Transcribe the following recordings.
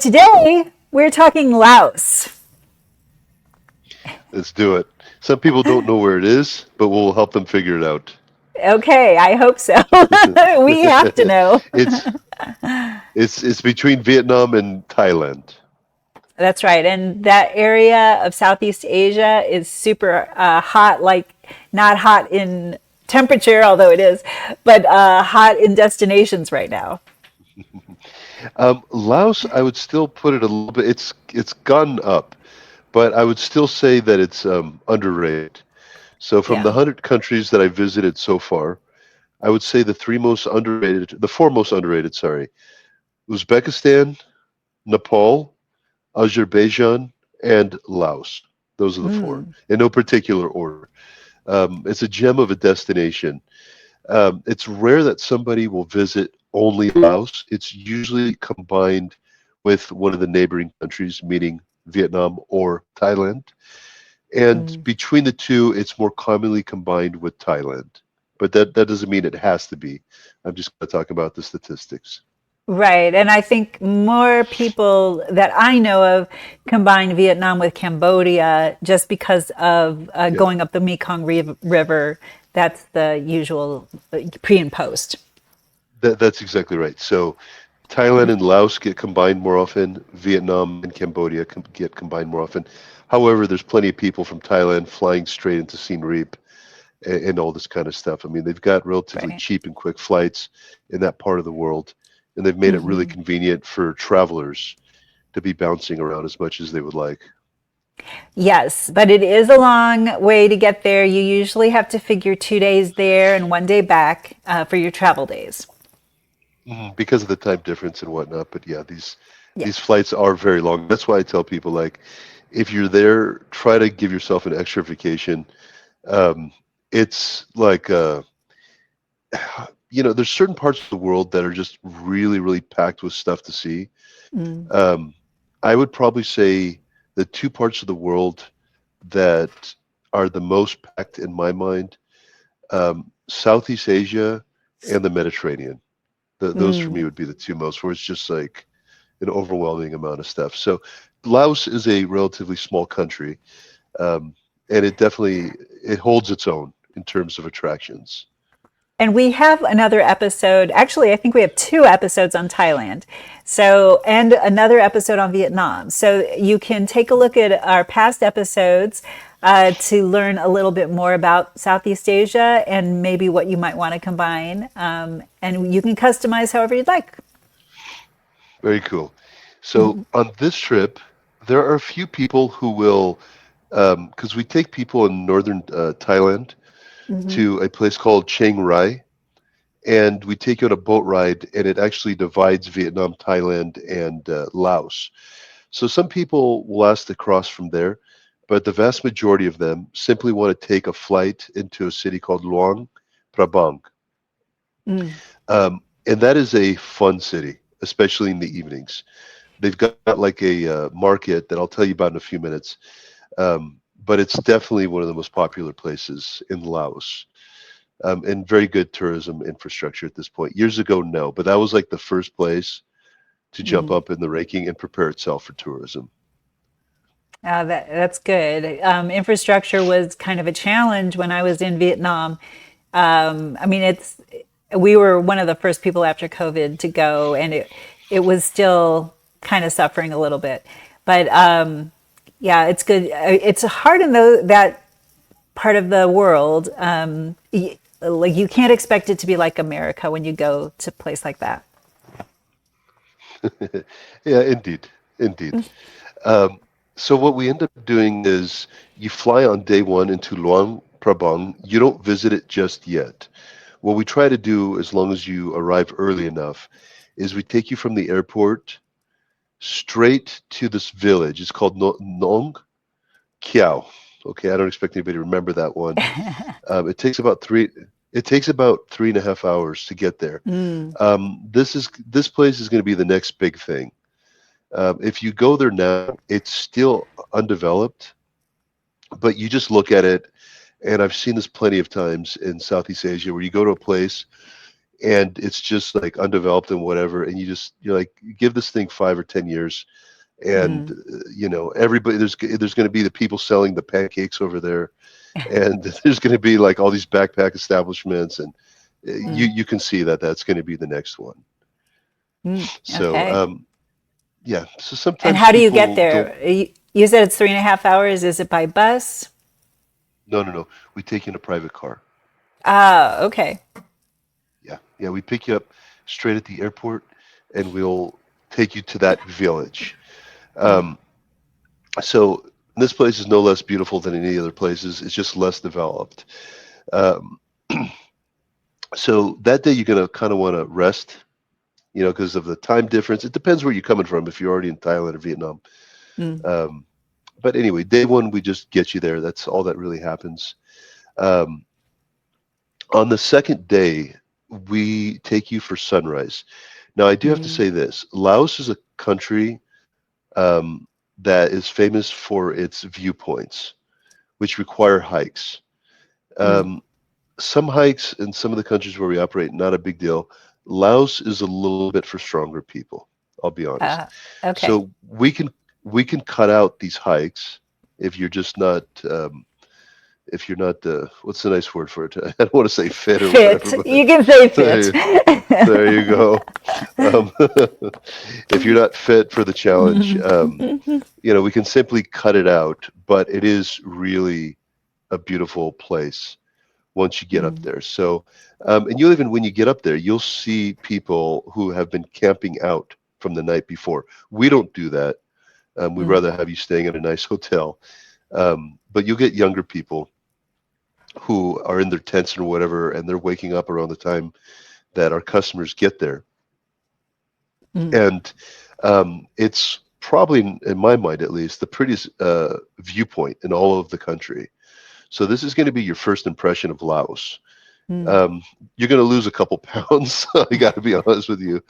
today we're talking Laos. Let's do it. Some people don't know where it is, but we'll help them figure it out. Okay, I hope so. We have to know. it's it's between Vietnam and Thailand. That's right. And that area of Southeast Asia is super hot, like not hot in temperature, although it is, but hot in destinations right now. Laos, I would still put it a little bit. It's gone up, but I would still say that it's underrated. So from the Yeah. 100 countries that I visited so far, I would say the four most underrated, sorry, Uzbekistan, Nepal, Azerbaijan, and Laos. Those are the four, Mm, in no particular order. It's a gem of a destination. It's rare that somebody will visit only Laos. It's usually combined with one of the neighboring countries, meaning Vietnam or Thailand. And mm. between the two, it's more commonly combined with Thailand. But that doesn't mean it has to be. I'm just going to talk about the statistics. Right. And I think more people that I know of combine Vietnam with Cambodia just because of Yeah, going up the River. That's the usual pre and post. that's exactly right. So Thailand and Laos get combined more often. Vietnam and Cambodia get combined more often. However, there's plenty of people from Thailand flying straight into Siem Reap and all this kind of stuff. I mean, they've got relatively Right. cheap and quick flights in that part of the world, and they've made it really convenient for travelers to be bouncing around as much as they would like. Yes, but it is a long way to get there. You usually have to figure 2 days there and 1 day back for your travel days. Because of the time difference and whatnot. But yeah, Yeah. these flights are very long. That's why I tell people like, if you're there, try to give yourself an extra vacation. Um, it's like there's certain parts of the world that are just really, really packed with stuff to see. Mm, Um, I would probably say the two parts of the world that are the most packed in my mind, Southeast Asia and the Mediterranean. Those for me mm. would be the two most, where it's just like an overwhelming amount of stuff. So Laos is a relatively small country, um, and it holds its own in terms of attractions. And we have another episode. Actually, I think we have two episodes on Thailand. So, and another episode on Vietnam. So you can take a look at our past episodes to learn a little bit more about Southeast Asia and maybe what you might want to combine. And you can customize however you'd like. Very cool. So on this trip, there are a few people who will, because we take people in northern Thailand Hmm. to a place called Chiang Rai, and we take you on a boat ride, and it actually divides Vietnam, Thailand, and Laos. So some people will ask to cross from there, but the vast majority of them simply want to take a flight into a city called Luang Prabang. Mm. And that is a fun city, especially in the evenings. They've got like a market that I'll tell you about in a few minutes, but it's definitely one of the most popular places in Laos, and very good tourism infrastructure at this point. Years ago, no, but that was like the first place to jump Mm. up in the ranking and prepare itself for tourism. That's good. Infrastructure was kind of a challenge when I was in Vietnam. I mean, we were one of the first people after COVID to go, and it was still kind of suffering a little bit. But yeah, it's good. It's hard in that part of the world. Like you can't expect it to be like America when you go to a place like that. Yeah, indeed, indeed. Um, so what we end up doing is you fly on day one into Luang Prabang. You don't visit it just yet. What we try to do, as long as you arrive early enough, is we take you from the airport straight to this village. It's called Nong Kiao. Okay, I don't expect anybody to remember that one. It takes about three. It takes about 3.5 hours to get there. Mm, This place is going to be the next big thing. If you go there now, it's still undeveloped, but you just look at it, and I've seen this plenty of times in Southeast Asia, where you go to a place, and it's just like undeveloped and whatever, and you're like, give this thing 5 or 10 years, and Mm, everybody, there's going to be the people selling the pancakes over there, and there's going to be like all these backpack establishments, and you mm, you can see that that's going to be the next one. mm. So Okay. yeah, so And sometimes how do you get people don't. there? You said it's 3.5 hours. Is it by bus? No, no, no. We take you in a private car. Ah, okay. Yeah, yeah. We pick you up straight at the airport, and we'll take you to that village. Mm, Um, so this place is no less beautiful than any other places. It's just less developed. Um, so that day you're gonna kind of want to rest, because of the time difference. It depends where you're coming from. If you're already in Thailand or Vietnam. mm, Um, but anyway, day one we just get you there. That's all that really happens. Um, on the second day, we take you for sunrise. Now, I do have to mm, say this: Laos is a country um, that is famous for its viewpoints, which require hikes. mm. Um, some hikes in some of the countries where we operate, not a big deal. Laos is a little bit for stronger people. I'll be honest. Okay. So we can cut out these hikes if you're just not if you're not what's the nice word for it? I don't want to say fit or whatever, Fit. but You can say fit. there, there you go. Um, if you're not fit for the challenge, we can simply cut it out. But it is really a beautiful place once you get up Mm, there. So, and you'll even when you get up there, you'll see people who have been camping out from the night before. We don't do that. We'd mm, rather have you staying in a nice hotel. But you'll get younger people who are in their tents or whatever, and they're waking up around the time that our customers get there. mm, And it's probably, in my mind at least, the prettiest viewpoint in all of the country. So this is going to be your first impression of Laos. mm, Um, you're going to lose a couple pounds. I got to be honest with you.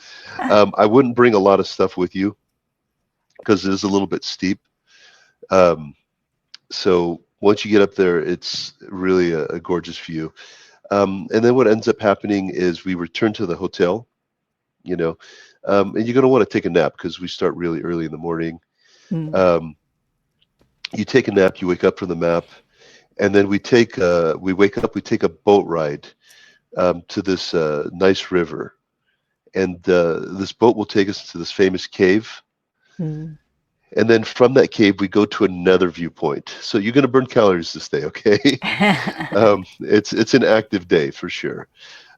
I wouldn't bring a lot of stuff with you because it is a little bit steep. Um, so once you get up there, it's really a gorgeous view. And then what ends up happening is we return to the hotel, you know, and you're going to want to take a nap because we start really early in the morning. mm, Um, you take a nap, you wake up from the map, and then we wake up, we take a boat ride to this nice river, and this boat will take us to this famous cave. mm. And then from that cave, we go to another viewpoint. So you're going to burn calories this day, okay? It's an active day for sure.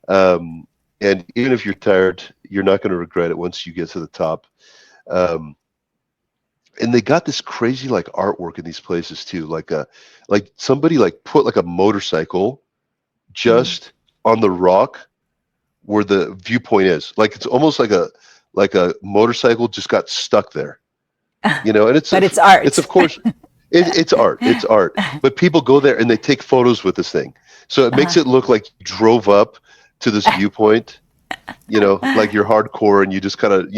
Um, and even if you're tired, you're not going to regret it once you get to the top. Um, and they got this crazy like artwork in these places too, like somebody like put like a motorcycle Mm. just on the rock where the viewpoint is. Like it's almost like a motorcycle just got stuck there, and But it's it's art. of course it's art, but people go there and they take photos with this thing, so it makes it look like you drove up to this viewpoint, like you're hardcore and you just kind of,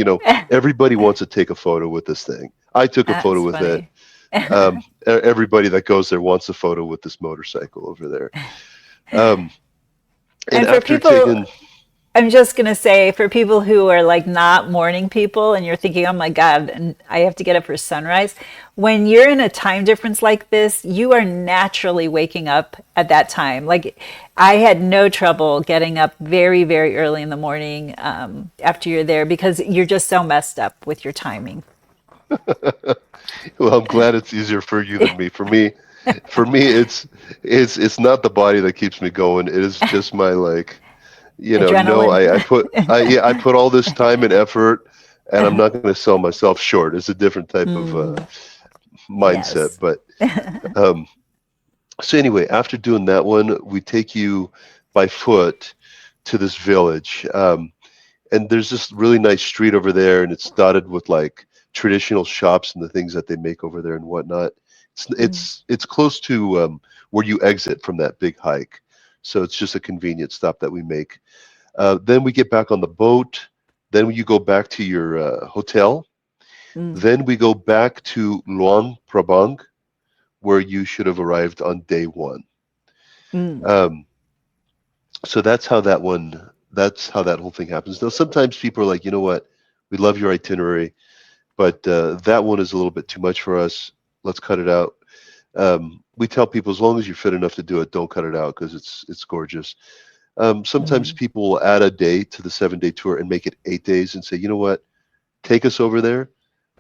everybody wants to take a photo with this thing. I took a photo That's with it. funny. Everybody that goes there wants a photo with this motorcycle over there. um, and And for after people, taking I'm just going to say, for people who are like not morning people and you're thinking, oh my God, and I have to get up for sunrise, when you're in a time difference like this, you are naturally waking up at that time. Like I had no trouble getting up very, very early in the morning after you're there because you're just so messed up with your timing. Well, I'm glad it's easier for you than me. For me, it's not the body that keeps me going. It is just my like, no, Adrenaline. I put all this time and effort, and I'm not going to sell myself short. It's a different type of mindset. Yes. But um, so anyway, after doing that one, we take you by foot to this village. And there's this really nice street over there, and it's dotted with like traditional shops and the things that they make over there and whatnot. Mm, It's close to where you exit from that big hike, so it's just a convenient stop that we make. Then we get back on the boat. Then you go back to your hotel. mm, Then we go back to Luang Prabang, where you should have arrived on day one. mm. Um, so that's how that one That's how that whole thing happens. Now, sometimes people are like, you know what, we love your itinerary, but that one is a little bit too much for us. Let's cut it out. We tell people as long as you're fit enough to do it, don't cut it out because it's gorgeous. Sometimes Mm. people will add a day to the 7 day tour and make it 8 days and say, you know what, take us over there,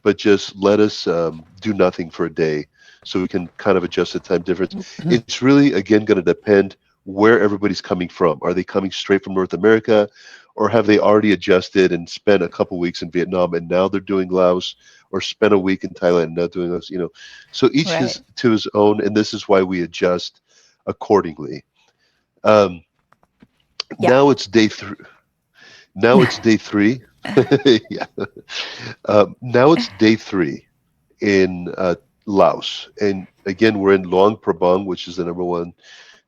but just let us do nothing for a day so we can kind of adjust the time difference. It's really, again, going to depend where everybody's coming from. Are they coming straight from North America, or have they already adjusted and spent a couple weeks in Vietnam and now they're doing Laos, or spent a week in Thailand and now doing Laos, So each Right. is to his own, and this is why we adjust accordingly. Um, Yeah. now it's day three. Now it's day three. Yeah. Now it's day three in Laos. And again, we're in Luang Prabang, which is the number one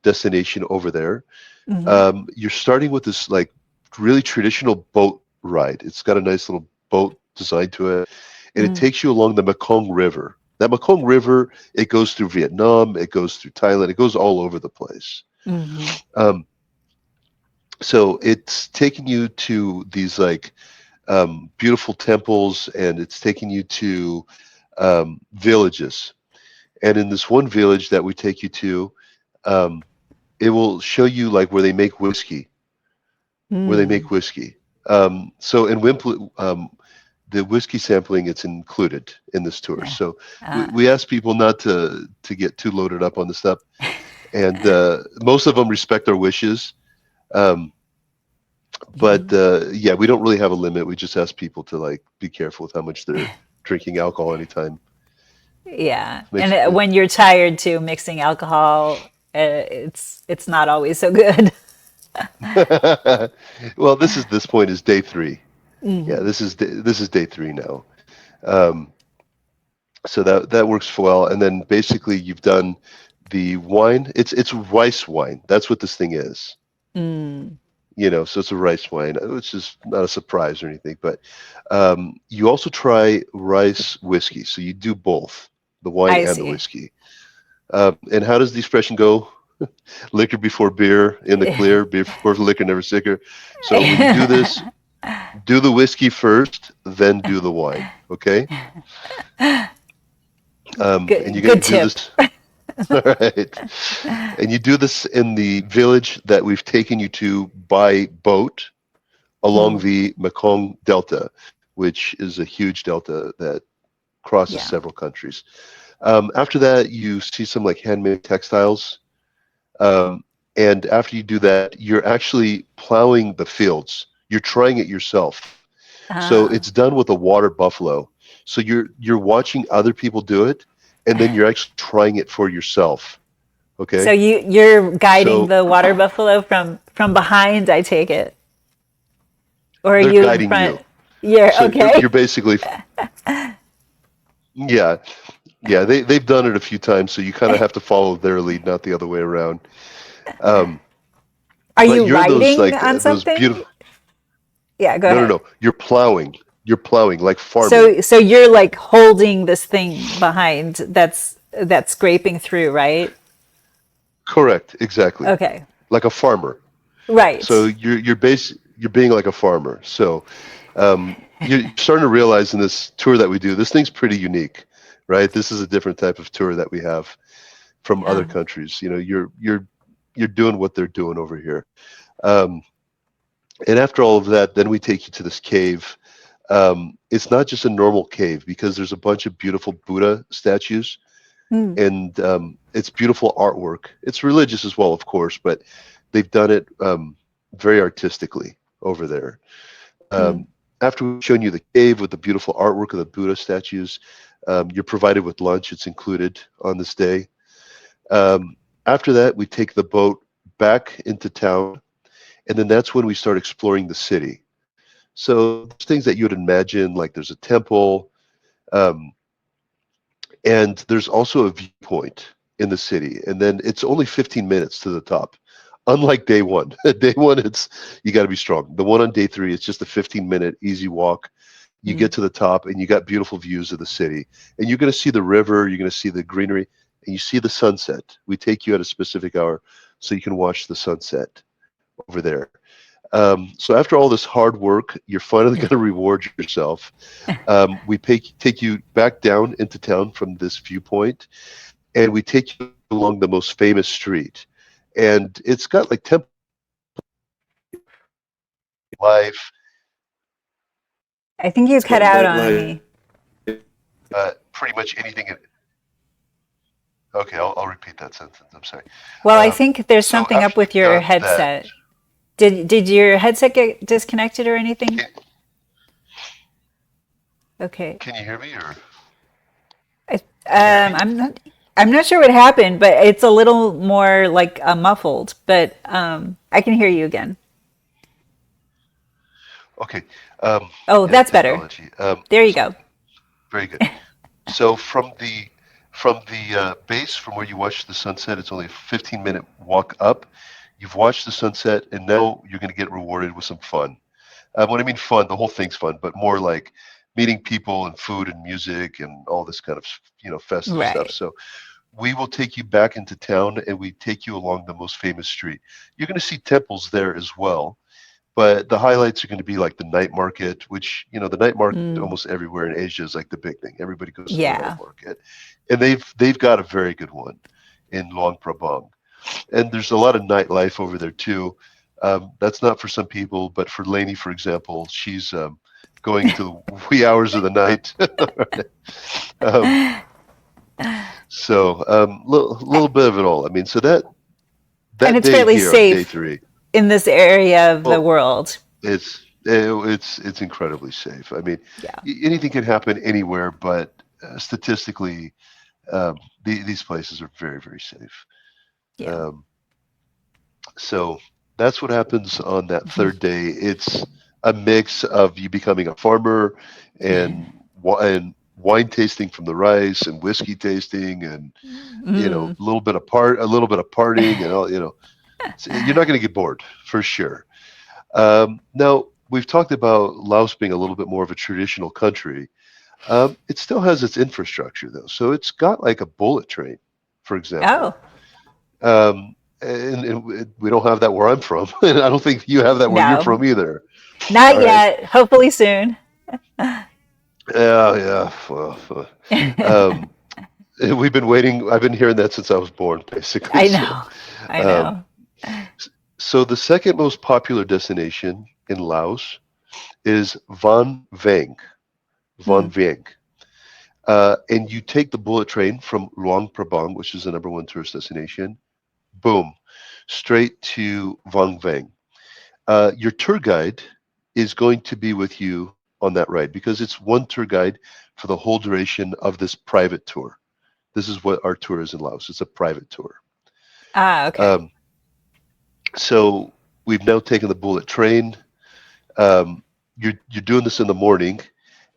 destination over there. Hmm. You're starting with this like really traditional boat ride. It's got a nice little boat designed to it, and it Mm. takes you along the Mekong River. That Mekong River, it goes through Vietnam, it goes through Thailand, it goes all over the place. Hmm. Um, so it's taking you to these like beautiful temples, and it's taking you to villages. And in this one village that we take you to, um, it will show you like where they Mm. make whiskey. So in Wimple, the whiskey sampling, it's included in this tour. Yeah. So Uh, we ask people not to get too loaded up on the stuff, and most of them respect our wishes. Um, but yeah, we don't really have a limit. We just ask people to like be careful with how much they're drinking alcohol anytime. yeah. And Makes it good. when you're tired too, mixing alcohol, it's not always so good. Well, this point is day three. Yeah, Hmm. this is day three now. Um, so that works well. And then basically you've done the wine. It's rice wine. That's what this thing is. Mm. So it's a rice wine, which is not a surprise or anything. But you also try rice whiskey. So you do both, the wine I and the see. whiskey. And how does the expression go? Liquor before beer in the clear, beer before liquor, never sicker. So when you do this, do the whiskey first, then do the wine. Okay? And Good, you good do tip. this. All right. And you do this in the village that we've taken you to by boat along Mm. the Mekong Delta, which is a huge delta that crosses Yeah. several countries. After that, you see some like handmade textiles. Um, and after you do that, you're actually plowing the fields. You're trying it yourself. So it's Ah. done with a water buffalo. So you're watching other people do it, and then you're actually trying it for yourself. So Okay? you're guiding So the water buffalo from behind, I take it, or are they're you in guiding front? you. You're So okay. you're basically, yeah, yeah. They've done it a few times, so you kind of have to follow their lead, not the other way around. Um, Are but you you're in those riding like on those something? beautiful. Yeah, go No, no, ahead. no. You're plowing. You're plowing like farming. So you're like holding this thing behind that's scraping through, right? Correct. Exactly. Okay. Like a farmer. So Right. you're being like a farmer. So you're starting to realize in this tour that we do, this thing's pretty unique, right? This is a different type of tour that we have from other Yeah. countries. You're doing what they're doing over here. Um, and after all of that, then we take you to this cave. It's not just a normal cave because there's a bunch of beautiful Buddha statues, Mm. and it's beautiful artwork. It's religious as well, of course, but they've done it very artistically over there. Mm. Um, After we've shown you the cave with the beautiful artwork of the Buddha statues, you're provided with lunch. It's included on this day. Um, After that, we take the boat back into town, and then that's when we start exploring the city. So there's things that you would imagine, like there's a temple, um, and there's also a viewpoint in the city, and then it's only 15 minutes to the top. Unlike day one, day one, it's you got to be strong. The one on day three, it's just a 15-minute easy walk. You get Mm. to the top, and you got beautiful views of the city, and you're going to see the river, you're going to see the greenery, and you see the sunset. We take you at a specific hour so you can watch the sunset over there. So after all this hard work, you're finally going to reward yourself. We take you back down into town from this viewpoint, and we take you along the most famous street. And it's got like temples life, I think you it's cut got out on me. nightlife, pretty much anything. Okay, I'll repeat that sentence. I'm sorry. Well, I think there's So something up after with you've your done that, headset. Did your headset get disconnected or anything? can, Okay. can you hear me or I, can you hear me? I'm not sure what happened, but it's a little more like muffled. But I can hear you again. Okay. Oh, Yeah, that's better. technology. There you go. Very good. So from the base, from where you watch the sunset, it's only a 15-minute walk up. You've watched the sunset, and now you're going to get rewarded with some fun. When I mean fun, the whole thing's fun, but more like meeting people and food and music and all this kind of festive stuff. Right. So we will take you back into town, and we take you along the most famous street. You're going to see temples there as well, but the highlights are going to be like the night market, which the night market Mm, almost everywhere in Asia is like the big thing. Everybody goes to the night yeah. market, and they've got a very good one in Luang Prabang, and there's a lot of nightlife over there too. That's not for some people, but for Lainey, for example, she's going into the wee hours of the night. um, so little bit of it all. I mean, so And that it's day fairly here on day safe three, in this area of the oh, world. it's incredibly safe. I mean, Yeah. anything can happen anywhere, but statistically, these places are very, very safe. Yeah. Um, so that's what happens on that third day. It's a mix of you becoming a farmer and and wine tasting from the rice and whiskey tasting and Mm. a little bit of partying and all. So you're not going to get bored for sure. Now, we've talked about Laos being a little bit more of a traditional country. It still has its infrastructure, though. So it's got like a bullet train, for Oh, example. And we don't have that where I'm from. And I don't think you have that where you're no, from either. not All right. yet. Hopefully soon. Yeah, yeah. Well, um, we've been waiting. I've been hearing that since I was born, basically. I So, know. I um, know. so the second most popular destination in Laos is Van Vang. Hmm. Van Vieng. And you take the bullet train from Luang Prabang, which is the number one tourist destination, boom, straight to Vang Vang. Your tour guide is going to be with you on that ride because it's one tour guide for the whole duration of this private tour. This is what our tour is in Laos. It's a private tour. Ah, okay. Um, so we've now taken the bullet train. Um, you're doing this in the morning,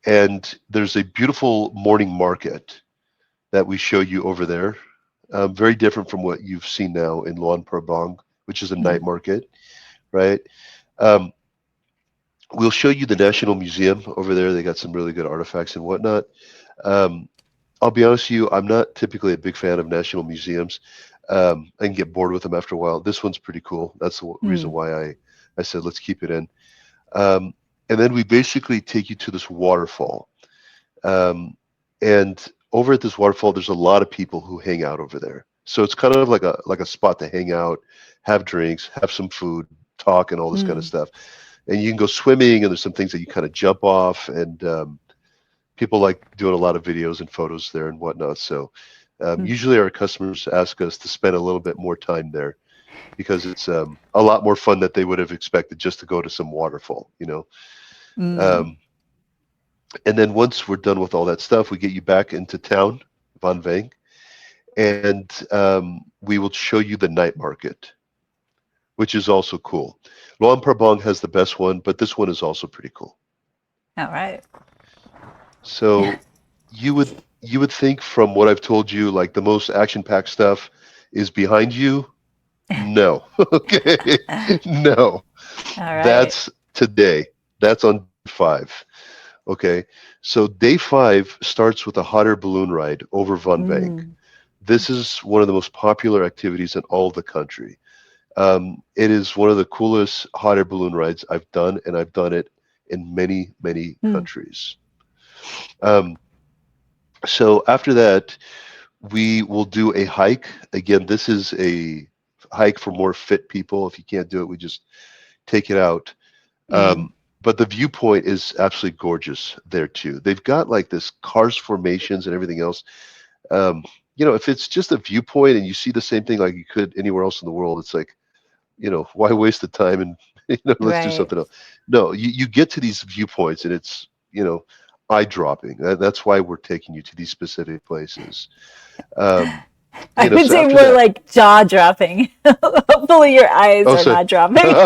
and there's a beautiful morning market that we show you over there. Very different from what you've seen now in Luang Prabang, which is a Hmm. night market, right? Um, we'll show you the National Museum over there. They got some really good artifacts and whatnot. Um, I'll be honest with you, I'm not typically a big fan of national museums. I can get bored with them after a while. This one's pretty cool. That's the reason Hmm. why I said let's keep it in. Um, and then we basically take you to this waterfall. And over at this waterfall, there's a lot of people who hang out over there. So it's kind of like a spot to hang out, have drinks, have some food, talk, and all this kind of Hmm. stuff. And you can go swimming, and there's some things that you kind of jump off, and people like doing a lot of videos and photos there and whatnot. So Hmm. usually our customers ask us to spend a little bit more time there because it's a lot more fun that they would have expected just to go to some waterfall. Hmm. Um, and then once we're done with all that stuff, we get you back into town, Van Vang, and we will show you the night market, which is also cool. Luang Prabang has the best one, but this one is also pretty cool. All right. So you would think from what I've told you, like the most action-packed stuff is behind you. No. Okay. No. All right. That's today. That's on day five. Okay. So day five starts with a hot air balloon ride over Van Vang. Mm. This is one of the most popular activities in all of the country. It is one of the coolest hot air balloon rides I've done, and I've done it in many, many Mm, countries. Um, so after that, we will do a hike. Again, this is a hike for more fit people. If you can't do it, we just take it out. mm, But the viewpoint is absolutely gorgeous there too. They've got like this karst formations and everything else. Um, if it's just a viewpoint and you see the same thing like you could anywhere else in the world, it's like, why waste the time and let's do right. something else. No, you get to these viewpoints and it's, eye dropping. That's why we're taking you to these specific places. Um, I would so say after more that, like jaw dropping. Hopefully your eyes oh, are so not dropping.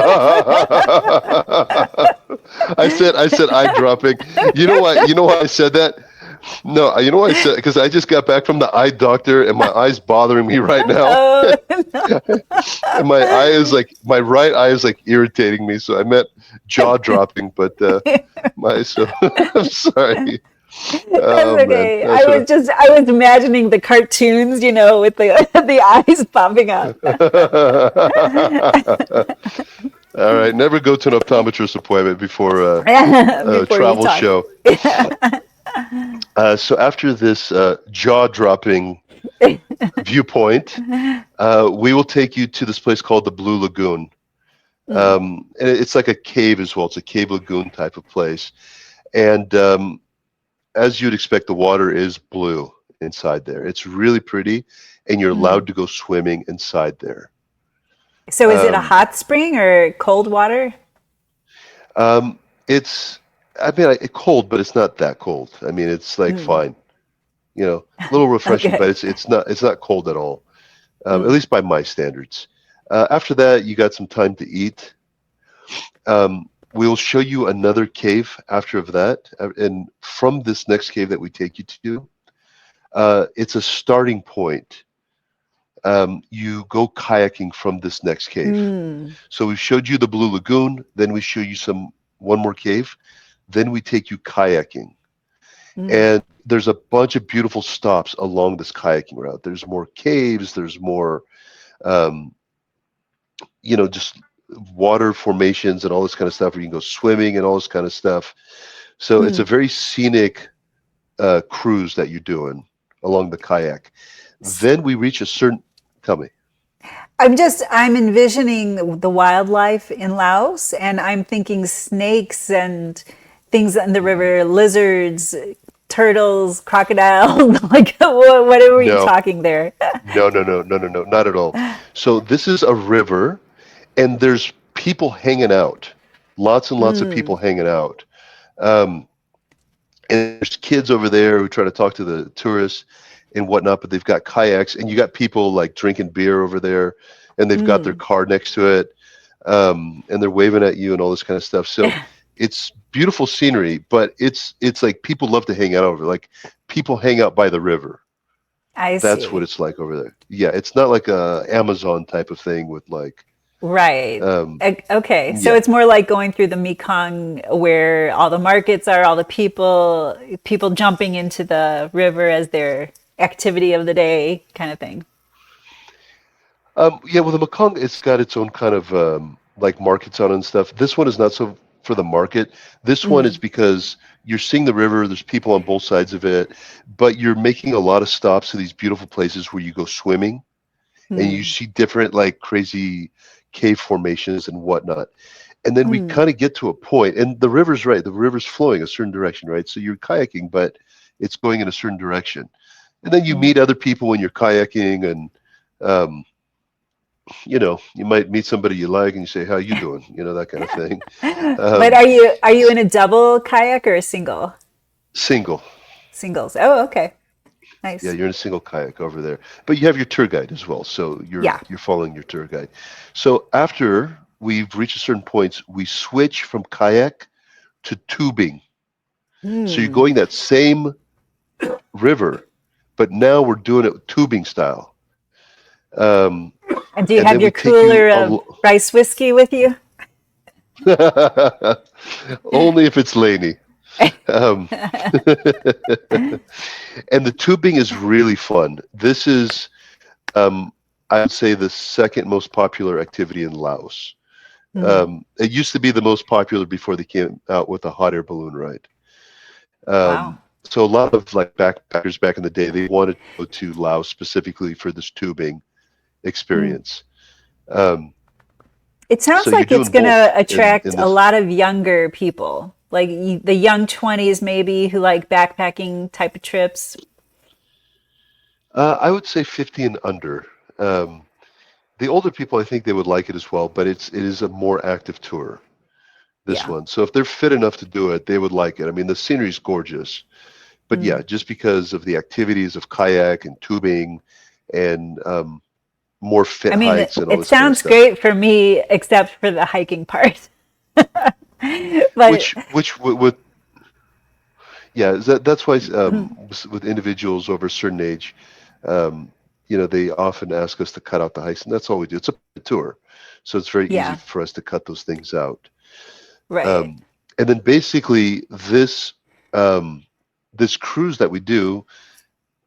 I said eye dropping. You know why? You know why I said that? No, you know why I said because I just got back from the eye doctor and my eye's bothering me right now. Oh, And my right eye is like irritating me, so I meant jaw dropping, but so I'm sorry. that's Oh man, okay. that's what. I was imagining the cartoons, with the the eyes popping up. All right, never go to an optometrist appointment before a Before you travel talk. show. So after this jaw-dropping viewpoint, we will take you to this place called the Blue Lagoon. Mm, And it's like a cave as well. It's a cave lagoon type of place. And as you'd expect, the water is blue inside there. It's really pretty, and you're mm. allowed to go swimming inside there. So is it a Um, hot spring or cold water? um, it's, I mean, cold, but it's not that cold. I mean, it's like Mm, fine, a little refreshing, but okay. it's not cold at all. At Mm, least by my standards. After that, you got some time to eat. We'll show you another cave after of that, and from this next cave that we take you to, it's a starting point. You go kayaking from this next cave. mm, So we showed you the Blue Lagoon, then we show you one more cave, then we take you kayaking. mm, And there's a bunch of beautiful stops along this kayaking route. There's more caves, there's more um, just water formations and all this kind of stuff where you can go swimming and all this kind of stuff. So it's a mm. very scenic cruise that you're doing along the kayak. Then we reach a certain, tell me. I'm envisioning the wildlife in Laos and I'm thinking snakes and things in the river, lizards, turtles, crocodiles, like what are we No, talking there? no, no, no, no, no, no, not at all. So this is a river and there's people hanging out, lots and lots of people Mm, hanging out. Um, and there's kids over there who try to talk to the tourists and whatnot, but they've got kayaks, and you got people like drinking beer over there, and they've got their mm, car next to it, and they're waving at you and all this kind of stuff. So it's beautiful scenery, but it's like people love to hang out over. Like people hang out by the river. I That's what see. it's like over there. Yeah, it's not like a Amazon type of thing with like, Right. um, Okay. So yeah. it's more like going through the Mekong where all the markets are, all the people jumping into the river as their activity of the day kind of thing. Yeah, well, the Mekong, it's got its own kind of like markets on it and stuff. This one is not so for the market. This one is Mm, because you're seeing the river, there's people on both sides of it, but you're making a lot of stops to these beautiful places where you go swimming and you mm, see different like crazy cave formations and whatnot. And then we mm, kind of get to a point, and the river's right, the river's flowing a certain direction, right? So you're kayaking, but it's going in a certain direction. And then you mm. meet other people when you're kayaking and um, you might meet somebody you like and you say, "How you doing?" That kind of thing. But Um, are you in a double kayak or a single? Single, Singles. Oh, okay. yeah, Nice. you're in a single kayak over there, but you have your tour guide as well, so you're Yeah. you're following your tour guide. So after we've reached a certain points, we switch from kayak to tubing. So you're Mm. going that same river, but now we're doing it tubing style. Um, And do you and have then your we take cooler of rice whiskey with you? only if it's Laney. Um, and the tubing is really fun. This is um, I would say the second most popular activity in Laos. Mm, It used to be the most popular before they came out with a hot air balloon ride. wow. So a lot of like backpackers back in the day, they wanted to go to Laos specifically for this tubing Mm. experience. Um, It so sounds you're like it's doing going both to attract in a this. lot of younger people, like the young 20s maybe who like backpacking type of trips. I would say 50 and under. Um, the older people, I think they would like it as well, but it is a more active tour. This Yeah. one, so if they're fit enough to do it, they would like it. I mean, the scenery's gorgeous, but yeah, Mm. just because of the activities of kayak and tubing and more fit I mean, hikes and all it this kind of sounds stuff. great for me, except for the hiking part. But With yeah, that's why with individuals over a certain age, um, they often ask us to cut out the hikes, and that's all we do. It's a tour, so it's very easy yeah, for us to cut those things out. right. Um, and then basically um, this cruise that we do,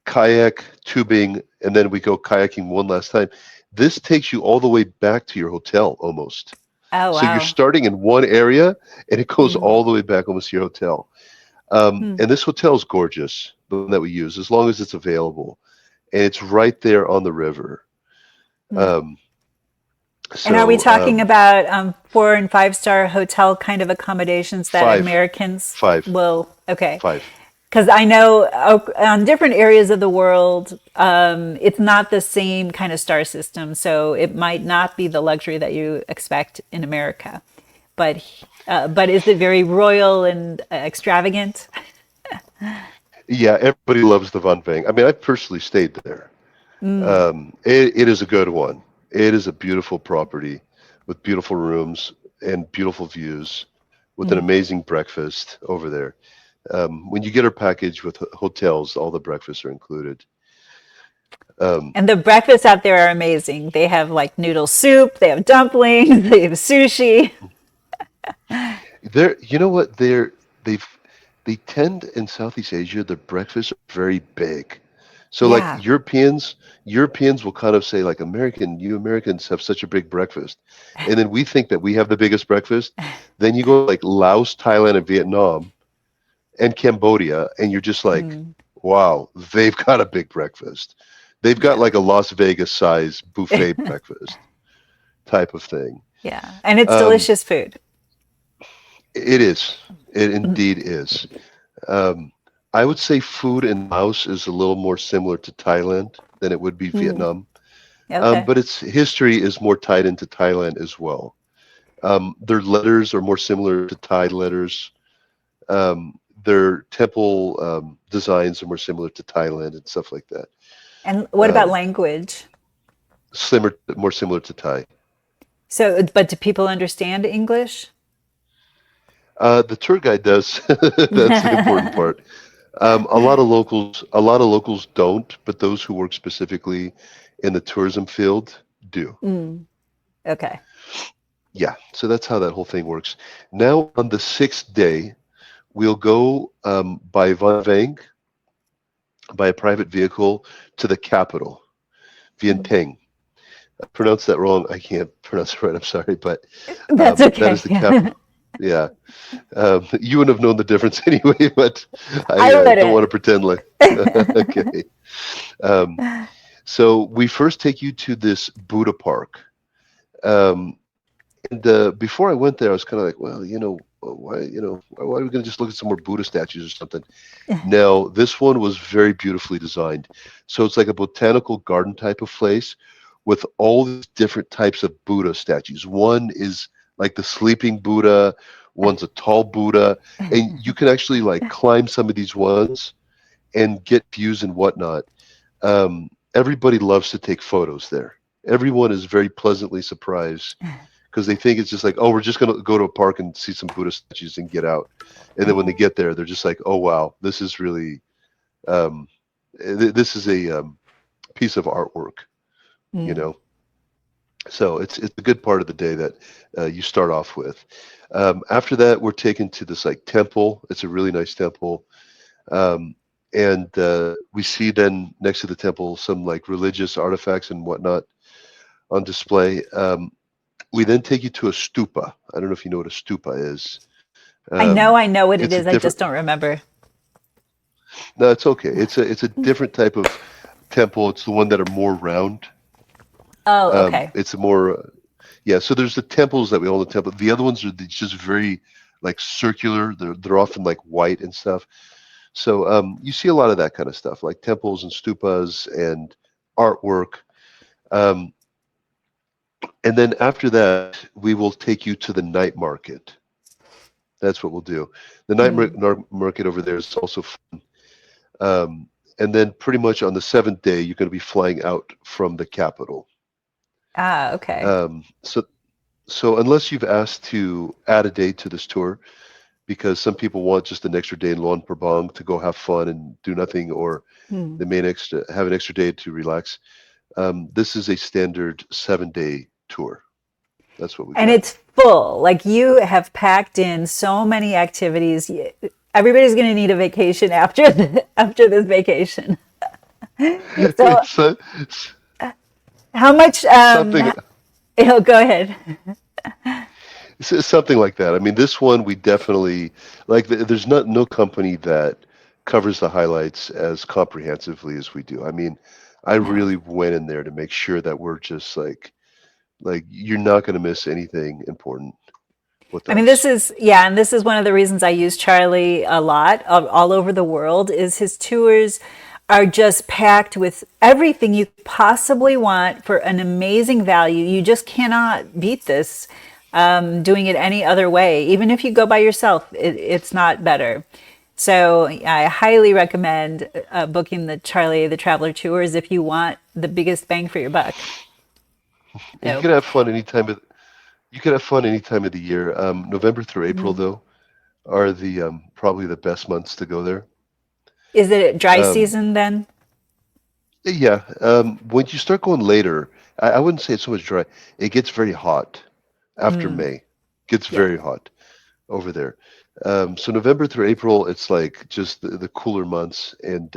kayak, tubing, and then we go kayaking one last time. This takes you all the way back to your hotel almost. Oh, So you're wow. starting in one area and it goes Mm. all the way back almost to your hotel. Mm. And this hotel is gorgeous, the one that we use, as long as it's available. And it's right there on the river. Mm. Um, And are we so talking about 4 and 5 star hotel kind of accommodations that five, Americans five, will? Okay. five. Because I know on different areas of the world, it's not the same kind of star system. So it might not be the luxury that you expect in America. But is it very royal and extravagant? Yeah, everybody loves the Van Vang. I mean, I personally stayed there. Mm, It is a good one. It is a beautiful property with beautiful rooms and beautiful views with an mm. amazing breakfast over there. When you get our package with hotels, all the breakfasts are included. Um, And the breakfasts out there are amazing. They have like noodle soup, they have dumplings, they have sushi. you know what? They tend in Southeast Asia, their breakfasts are very big. So like Yeah. Europeans will kind of say like you Americans have such a big breakfast. And then we think that we have the biggest breakfast. Then you go like Laos, Thailand, and Vietnam and Cambodia, and you're just like, Mm, wow, they've got a big breakfast. They've got yeah. like a Las Vegas size buffet breakfast type of thing. Yeah. And it's Um, delicious food. it is. It indeed is. Um, I would say food in Laos is a little more similar to Thailand than it would be Mm, Vietnam. okay. But its history is more tied into Thailand as well. Their letters are more similar to Thai letters. Their temple designs are more similar to Thailand and stuff like that. And what about Um, language? more similar to Thai. So, but do people understand English? The tour guide does. That's the important part. A lot of locals don't, but those who work specifically in the tourism field do. Mm, okay. Yeah, so that's how that whole thing works. Now, on the sixth day, we'll go by Van Vang, by a private vehicle, to the capital, Mm. Vientiane. I pronounced that wrong. I can't pronounce it right. I'm sorry, but That's that is okay. the capital. Yeah, you wouldn't have known the difference anyway, but I I don't want to wouldn't. pretend like. Okay. Um, so we first take you to this Buddha park. Um, and before I went there, I was kind of like, well, why are we going to just look at some more Buddha statues or something? No, this one was very beautifully designed. So it's like a botanical garden type of place with all these different types of Buddha statues. One is like the sleeping Buddha, one's a tall Buddha, and you can actually like climb some of these ones and get views and whatnot. Everybody loves to take photos there. Everyone is very pleasantly surprised because they think it's just like, oh, we're just going to go to a park and see some Buddha statues and get out. And then when they get there, they're just like, oh, wow, this is really, um, this is a piece of artwork, you Mm. know. So it's a good part of the day that you start off with. After that, we're taken to this like temple. It's a really nice temple. Um, and we see then next to the temple some like religious artifacts and whatnot. on display. We then take you to a stupa. I don't know if you know what a stupa is. Um, I know what it it's a is. I different. just don't remember. No, it's okay. It's a different type of temple. It's the one that are more round. Oh, okay. It's a more yeah. So there's the temples that we all the temple. The other ones are just very like circular. They're often like white and stuff. So you see a lot of that kind of stuff, like temples and stupas and artwork. Um, and then after that, we will take you to the night market. That's what we'll do. The Mm. market over there is also um, and then pretty much on the seventh day, you're going to be flying out from the capital. Ah, okay. So unless you've asked to add a day to this tour, because some people want just an extra day in Luang Prabang to go have fun and do nothing, or Hmm. they may have an extra day to relax. This is a standard 7 day tour. That's what we And got. it's full. Like you have packed in so many activities. Everybody's going to need a vacation after after this vacation. So, so, how much? something Oh, go ahead. something like that. I mean, this one we definitely like. There's not no company that covers the highlights as comprehensively as we do. I mean, I No. really went in there to make sure that we're just like you're not going to miss anything important with I mean, this us. is, yeah, and this is one of the reasons I use Charlie a lot all over the world is his tours are just packed with everything you possibly want for an amazing value. You just cannot beat this doing it any other way. Even if you go by yourself, it's not better. So I highly recommend booking the Charlie the Traveler tours if you want the biggest bang for your buck. And you So, can have fun any time of the year. November through April mhm. though are the probably the best months to go there. Is it dry Um, season then? yeah, when you start going later, I wouldn't say it's so much dry. It gets very hot after Mm, May. Gets yeah. very hot over there. So November through April, it's like just the cooler months, and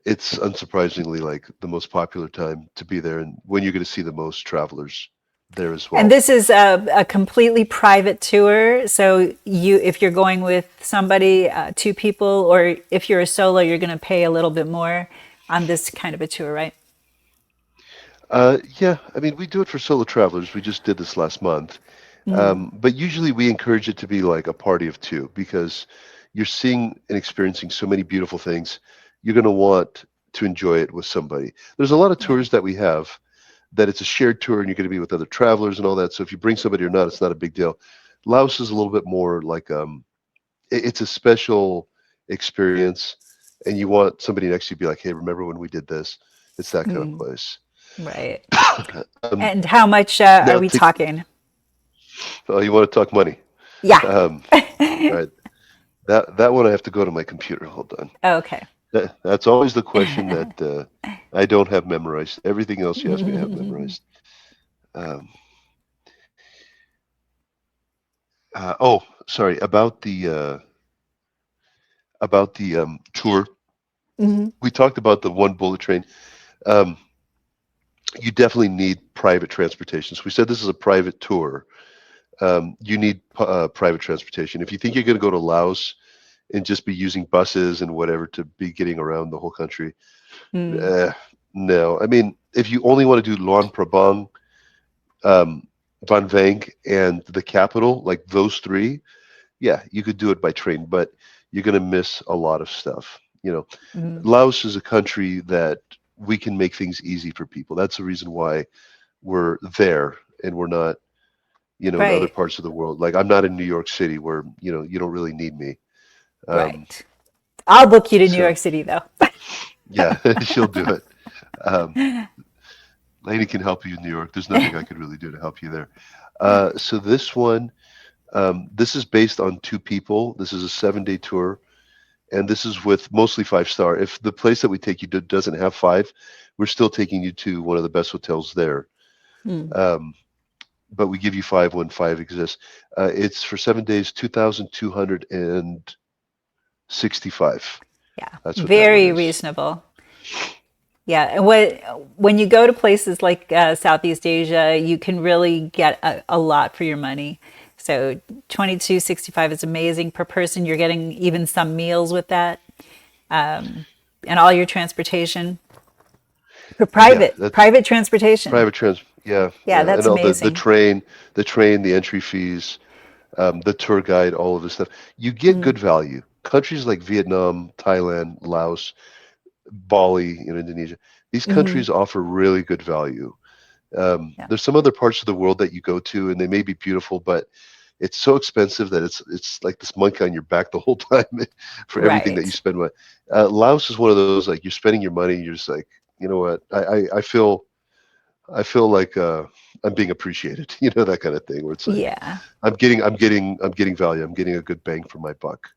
it's unsurprisingly like the most popular time to be there, and when you're going to see the most travelers there as And well. this is a completely private tour. So if you're going with somebody, two people, or if you're a solo, you're going to pay a little bit more on this kind of a tour, right? Yeah, I mean, we do it for solo travelers. We just did this last month. Mm, But usually we encourage it to be like a party of two because you're seeing and experiencing so many beautiful things. You're going to want to enjoy it with somebody. There's a lot of yeah. tours that we have that it's a shared tour and you're going to be with other travelers and all that. So if you bring somebody or not, it's not a big deal. Laos is a little bit more like it's a special experience, and you want somebody next to you to be like, hey, remember when we did this? It's that kind of Mm, place. right. Um, And how much are now, we talking? oh, you want to talk money? Yeah. Um, all right, that one I have to go to my computer. Hold on. Okay. That's always the question that I don't have memorized. Everything else you ask me, I have memorized. Um, oh, sorry about the tour. Mhm. We talked about the one bullet train. Um, you definitely need private transportation. So we said this is a private tour. You need private transportation. If you think you're going to go to Laos and just be using buses and whatever to be getting around the whole country, Mm, uh, no. I mean, if you only want to do Luang Prabang, um, Van Vang, and the capital, like those three, yeah, you could do it by train, but you're going to miss a lot of stuff. mm, Laos is a country that we can make things easy for people. That's the reason why we're there and we're not, in other right. parts of the world. Like I'm not in New York City where, you don't really need me. Um, Right. I'll book you to New York so City though. yeah, she'll do it. Um, Lainey can help you in New York. There's nothing I could really do to help you there. So this one, this is based on two people. This is a 7 day tour, and this is with mostly 5 star. If the place that we take you to doesn't have five, we're still taking you to one of the best hotels there. Mm, Um, but we give you five when five exists. It's for 7 days, 2,265. yeah. That's what that one Very is. reasonable. Yeah, and when you go to places like Southeast Asia, you can really get a lot for your money. So 2265 is amazing per person. You're getting even some meals with that, and all your transportation for Yeah, that's private transportation. private trans. Yeah, Yeah, yeah, that's and all amazing. the train, the entry fees, the tour guide, all of this stuff. You get good value. Countries like Vietnam, Thailand, Laos, Bali, Indonesia. These Hmm. countries offer really good value. Yeah, There's some other parts of the world that you go to, and they may be beautiful, but it's so expensive that it's like this monkey on your back the whole time for everything that you right. spend. Laos is one of those like you're spending your money, you're just like, you know what? I feel like I'm being appreciated, that kind of thing, where it's like Yeah. I'm getting value. I'm getting a good bang for my buck.